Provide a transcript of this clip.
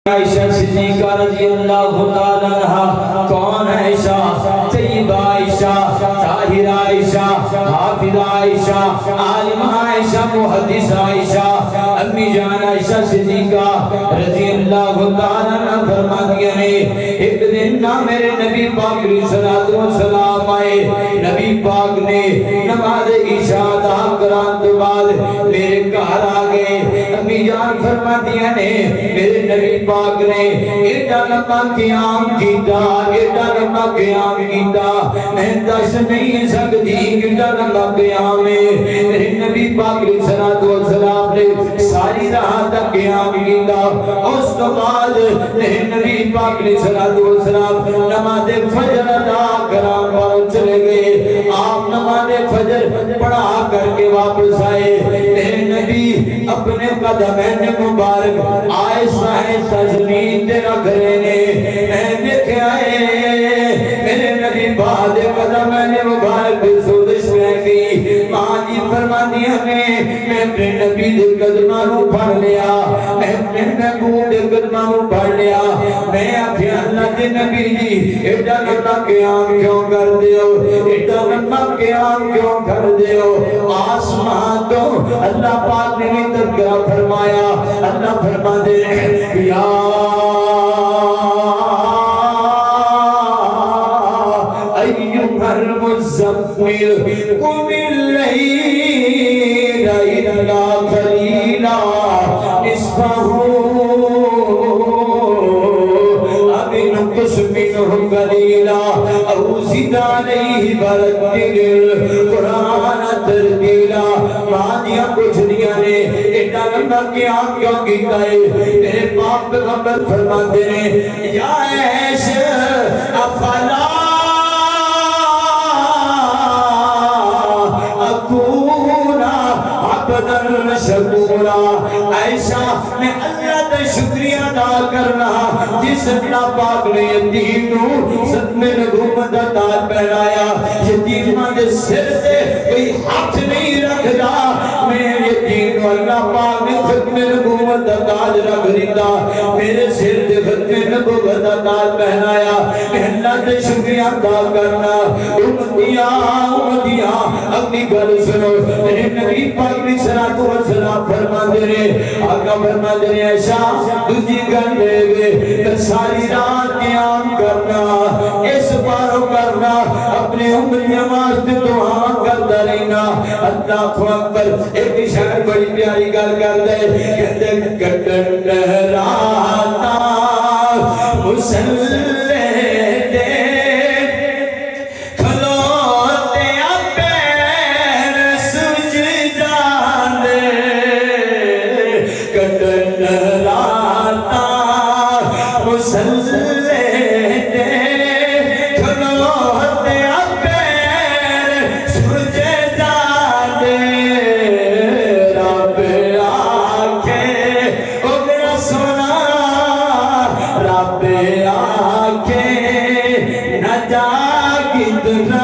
عائشہ صدیقہ رضی اللہ تعالیٰ عنہ کون ہے؟ عائشہ طیبہ عائشہ طاہرہ عائشہ حافظہ عائشہ عالمہ عائشہ محدث عائشہ امی جان عائشہ صدیقہ رضی اللہ تعالیٰ عنہ فرماتی ہیں ایک دن نہ میرے نبی پاک علیہ الصلوۃ والسلام آئے، نبی پاک نے نماز عشاء ادا کران تو بعد میرے گھر آ گئے۔ امی جان فرماتی ہیں میرے نبی پاک نے ایڈا لمبا قیام کیتا، ایڈا لمبا قیام کیتا، میں دس نہیں سکتی ایڈا لمبا قیام ہے۔ میرے نبی پاک علیہ الصلوۃ والسلام نے ساری رات تک قیام کیتا، اس کے بعد میرے نبی پاک علیہ الصلوۃ والسلام نماز فجر ادا کران پر چلے گئے۔ آپ نماز فجر پڑھا کر کے واپس آئے، میرے نبی اپنے قدمین مبارک آہستہ آہستہ زمین تے رکھ رہے نے، میں دیکھے آئے میرے نبی بعد قدمین مبارک سوزش میں گئی۔ ماں جی فرماتی ہمیں میں اپنے نبی دے قدمہ کو پڑھ لیا، میں اپنے محبوب دے قدمہ کو پڑھ لیا، میں اپنے اللہ دے نبی جی ایڈا لمبا قیام کیوں کر دیو، ایڈا لمبا قیام کیوں کر دیو۔ آسمان تو اللہ پاک نے بھی تذکرہ فرمایا، اللہ فرما دے یا ایھا المزمل قم اللیل الا قلیلا نصفہ او انقص منہ قلیلا او زد علیہ ورتل القرآن ترتیلا۔ ماں کچھ دیا نے ایڈا لمبا قیام کیوں کیتا ہے؟ میرے پاک پیغمبر فرماتے ہیں یا عیش افلا اکونا عبدا شکورا، عائشہ میں اللہ کا شکریہ ادا کرنا جس اللہ پاک نے یتیم نو ختم نبوت کا تاج پہنایا۔ یتیماں دے سر سے کوئی ہاتھ نہیں رکھدا، میں یتیم نو اللہ پاک نے ختم نبوت کا تاج رکھ دیتا، میرے سر سے ختم نبوت کا تاج پہنایا۔ میں اللہ کا شکریہ ادا کرنا۔ امتیاں اپنی گل سنو، میرے نبی پاک علیہ الصلوۃ والسلام فرماتے ہیں، آقا فرماتے ہیں عائشہ دوسری گل دے گے ساری رات قیام کرنا، اس باروں کرنا، اپنے امریاں واسطے دعا کرتا رہنا۔ اللہ اکبر۔ ایک شاعر بڑی پیاری گل کر دے کہتے کٹن راتا مسلح رب آکے نہ جاگت نہ